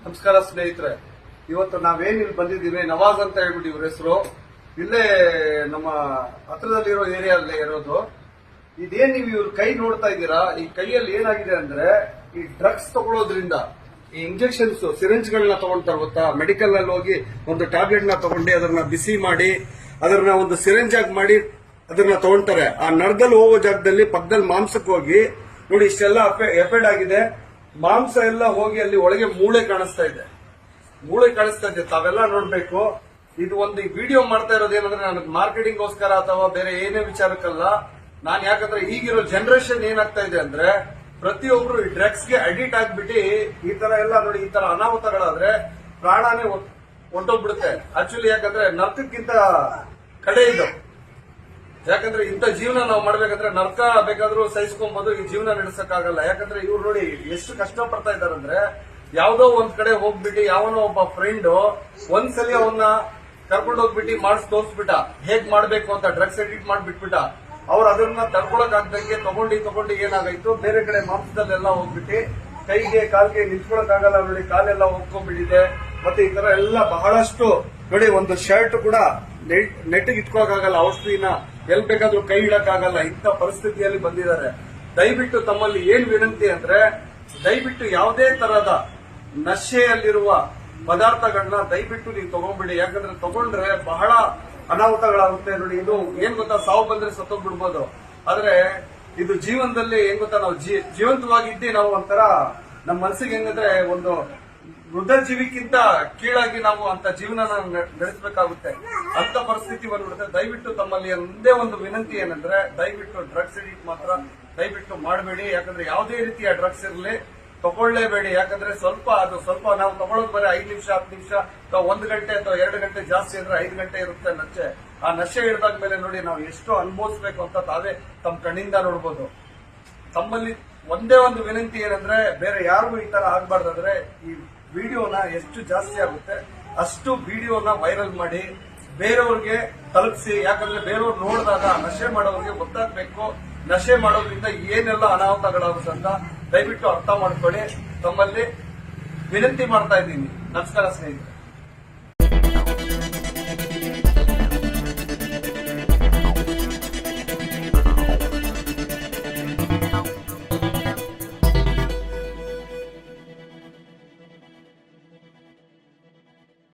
ನಮಸ್ಕಾರ ಸ್ನೇಹಿತರೆ, ಇವತ್ತು ನಾವೇನ್ ಇಲ್ಲಿ ಬಂದಿದ್ದೀವಿ, ನವಾಜ್ ಅಂತ ಹೇಳ್ಬಿಟ್ಟು ಇವ್ರ ಹೆಸರು. ಇಲ್ಲೇ ನಮ್ಮ ಹತ್ರದಲ್ಲಿರೋ ಏರಿಯಾದಲ್ಲೇ ಇರೋದು. ಇದೇನ್ ನೀವು ಇವ್ರ ಕೈ ನೋಡ್ತಾ ಇದ್ದೀರಾ, ಈ ಕೈಯಲ್ಲಿ ಏನಾಗಿದೆ ಅಂದ್ರೆ ಈ ಡ್ರಗ್ಸ್ ತಗೊಳ್ಳೋದ್ರಿಂದ ಈ ಇಂಜೆಕ್ಷನ್ಸ್ ಸಿರಿಂಜ್ ಗಳನ್ನ ತಗೊಂಡ್ತಾರೆ ಗೊತ್ತಾ. ಮೆಡಿಕಲ್ ನಲ್ಲಿ ಹೋಗಿ ಒಂದು ಟ್ಯಾಬ್ಲೆಟ್ ನ ತಗೊಂಡು ಅದನ್ನ ಬಿಸಿ ಮಾಡಿ ಅದನ್ನ ಒಂದು ಸಿರಿಂಜ್ ಆಗಿ ಮಾಡಿ ಅದನ್ನ ತಗೊಂತಾರೆ. ಆ ನರದಲ್ಲಿ ಹೋಗೋ ಜಾಗದಲ್ಲಿ ಪಕ್ಕದಲ್ಲಿ ಮಾಂಸಕ್ಕೆ ಹೋಗಿ ನೋಡಿ ಇಷ್ಟೆಲ್ಲ ಎಫೆಕ್ಟ್ ಆಗಿದೆ. ಮಾಂಸ ಎಲ್ಲ ಹೋಗಿ ಅಲ್ಲಿ ಒಳಗೆ ಮೂಳೆ ಕಾಣಿಸ್ತಾ ಇದೆ. ತಾವೆಲ್ಲ ನೋಡ್ಬೇಕು. ಇದು ಒಂದು ವಿಡಿಯೋ ಮಾಡ್ತಾ ಇರೋದೇನಂದ್ರೆ ನನಗೆ ಮಾರ್ಕೆಟಿಂಗ್ ಗೋಸ್ಕರ ಅಥವಾ ಬೇರೆ ಏನೇ ವಿಚಾರಕ್ಕಲ್ಲ. ನಾನು ಯಾಕಂದ್ರೆ ಈಗಿರೋ ಜನರೇಷನ್ ಏನಾಗ್ತಾ ಇದೆ ಅಂದ್ರೆ ಪ್ರತಿಯೊಬ್ರು ಈ ಡ್ರಗ್ಸ್ ಗೆ ಅಡಿಕ್ಟ್ ಆಗ್ಬಿಟ್ಟು ಈ ತರ ಎಲ್ಲ ನೋಡಿ ಈ ತರ ಅನಾಹುತಗಳಾದ್ರೆ ಪ್ರಾಣನೇ ಹೊಂಟೋಗ್ಬಿಡುತ್ತೆ. ಆಕ್ಚುಲಿ ಯಾಕಂದ್ರೆ ನರ್ಕಕ್ಕಿಂತ ಕಡೆ ಇದು. ಯಾಕಂದ್ರೆ ಇಂಥ ಜೀವನ ನಾವು ಮಾಡ್ಬೇಕಂದ್ರೆ ನರ್ಕ ಬೇಕಾದ್ರೂ ಸಹಿಸ್ಕೊಬಹುದು, ಈ ಜೀವನ ನಡೆಸಕ್ಕಾಗಲ್ಲ. ಯಾಕಂದ್ರೆ ಇವ್ರು ನೋಡಿ ಎಷ್ಟು ಕಷ್ಟ ಪಡ್ತಾ ಇದಾರಂದ್ರೆ ಯಾವ್ದೋ ಒಂದ್ ಕಡೆ ಹೋಗ್ಬಿಟ್ಟು ಯಾವನೋ ಒಬ್ಬ ಫ್ರೆಂಡ್ ಒಂದ್ಸಲಿ ಅವನ್ನ ಕರ್ಕೊಂಡು ಹೋಗ್ಬಿಟ್ಟು ಮಾಡಿಸ್ ತೋರ್ಸ್ಬಿಟ್ಟ ಹೇಗ್ ಮಾಡ್ಬೇಕು ಅಂತ, ಡ್ರಗ್ಸ್ ಎಡಿಟ್ ಮಾಡ್ಬಿಟ್ಬಿಟ್ಟ. ಅವ್ರು ಅದನ್ನ ತಡ್ಕೊಳಕ್ ಆಗ್ದಂಗೆ ತಗೊಂಡು ಏನಾಗಾಯ್ತು, ಬೇರೆ ಕಡೆ ಮಾಂಸದಲ್ಲೆಲ್ಲ ಹೋಗ್ಬಿಟ್ಟು ಕೈಗೆ ಕಾಲ್ಗೆ ನಿಂತ್ಕೊಳಕ್ ಆಗಲ್ಲ ನೋಡಿ, ಕಾಲೆಲ್ಲ ಹೋಗ್ಕೊಂಡ್ಬಿಟ್ಟಿದೆ. ಮತ್ತೆ ಈ ತರ ಎಲ್ಲ ಬಹಳಷ್ಟು ನೋಡಿ, ಒಂದು ಶರ್ಟ್ ಕೂಡ ನೆಟ್ಟಿಗೆ ಇಟ್ಕೊಳಕ್ಕಾಗಲ್ಲ, ಔಷಧಿನ ಎಲ್ ಬೇಕಾದ್ರೂ ಕೈ ಇಡಕ್ಕಾಗಲ್ಲ, ಇಂಥ ಪರಿಸ್ಥಿತಿಯಲ್ಲಿ ಬಂದಿದ್ದಾರೆ. ದಯವಿಟ್ಟು ತಮ್ಮಲ್ಲಿ ಏನ್ ವಿನಂತಿ ಅಂದ್ರೆ ದಯವಿಟ್ಟು ಯಾವುದೇ ತರಹದ ನಶೆಯಲ್ಲಿರುವ ಪದಾರ್ಥಗಳನ್ನ ದಯವಿಟ್ಟು ನೀವು ತಗೊಂಡ್ಬಿಡಿ. ಯಾಕಂದ್ರೆ ತಗೊಂಡ್ರೆ ಬಹಳ ಅನಾಹುತಗಳಾಗುತ್ತೆ. ನೋಡಿ ಇದು ಏನ್ ಗೊತ್ತಾ, ಸಾವು ಬಂದ್ರೆ ಸತ್ತೋಗ್ಬಿಡ್ಬೋದು. ಆದ್ರೆ ಇದು ಜೀವನದಲ್ಲಿ ಏನ್ ಗೊತ್ತಾ, ನಾವು ಜೀವಂತವಾಗಿದ್ದಿ ನಾವು ಒಂಥರ ನಮ್ಮ ಮನಸ್ಸಿಗೆ ಹೆಂಗಂದ್ರೆ ಒಂದು ವೃದ್ಧ ಜೀವಿಕ್ಕಿಂತ ಕೀಳಾಗಿ ನಾವು ಅಂತ ಜೀವನ ನಡೆಸಬೇಕಾಗುತ್ತೆ. ಅಂತ ಪರಿಸ್ಥಿತಿ ಬಂದ್ಬಿಡುತ್ತೆ. ದಯವಿಟ್ಟು ತಮ್ಮಲ್ಲಿ ಒಂದೇ ಒಂದು ವಿನಂತಿ ಏನಂದ್ರೆ ದಯವಿಟ್ಟು ಡ್ರಗ್ಸ್ ಎಡಿಟ್ ಮಾತ್ರ ದಯವಿಟ್ಟು ಮಾಡಬೇಡಿ. ಯಾಕಂದ್ರೆ ಯಾವುದೇ ರೀತಿಯ ಡ್ರಗ್ಸ್ ಇರಲಿ ತಗೊಳ್ಳೇಬೇಡಿ. ಯಾಕಂದ್ರೆ ಸ್ವಲ್ಪ ನಾವು ತಗೊಳ್ಳೋದು ಬರೀ 5 ನಿಮಿಷ 10 ನಿಮಿಷ ಅಥವಾ 1 ಗಂಟೆ ಅಥವಾ 2 ಗಂಟೆ, ಜಾಸ್ತಿ ಅಂದ್ರೆ 5 ಗಂಟೆ ಇರುತ್ತೆ ನಶೆ. ಆ ನಶೆ ಹಿಡಿದಾದ್ಮೇಲೆ ನೋಡಿ ನಾವು ಎಷ್ಟು ಅನುಭವಿಸ್ಬೇಕು ಅಂತ ತಾವೇ ತಮ್ಮ ಕಣ್ಣಿಂದ ನೋಡ್ಬೋದು. ತಮ್ಮಲ್ಲಿ ಒಂದೇ ಒಂದು ವಿನಂತಿ ಏನಂದ್ರೆ ಬೇರೆ ಯಾರಿಗೂ ಈ ತರ ಆಗ್ಬಾರ್ದಂದ್ರೆ ಈ ವಿಡಿಯೋನ ಎಷ್ಟು ಜಾಸ್ತಿ ಆಗುತ್ತೆ ಅಷ್ಟು ವಿಡಿಯೋನ ವೈರಲ್ ಮಾಡಿ ಬೇರೆಯವ್ರಿಗೆ ತಲುಪಿಸಿ. ಯಾಕಂದ್ರೆ ಬೇರೆಯವ್ರು ನೋಡಿದಾಗ ನಶೆ ಮಾಡೋರಿಗೆ ಗೊತ್ತಾಗ್ಬೇಕು ನಶೆ ಮಾಡೋದ್ರಿಂದ ಏನೆಲ್ಲ ಅನಾಹುತಗಳಾಗುತ್ತೆ ಅಂತ ದಯವಿಟ್ಟು ಅರ್ಥ ಮಾಡ್ಕೊಳ್ಳಿ. ತಮ್ಮಲ್ಲಿ ವಿನಂತಿ ಮಾಡ್ತಾ ಇದ್ದೀನಿ. ನಮಸ್ಕಾರ ಸ್ನೇಹಿತರೆ.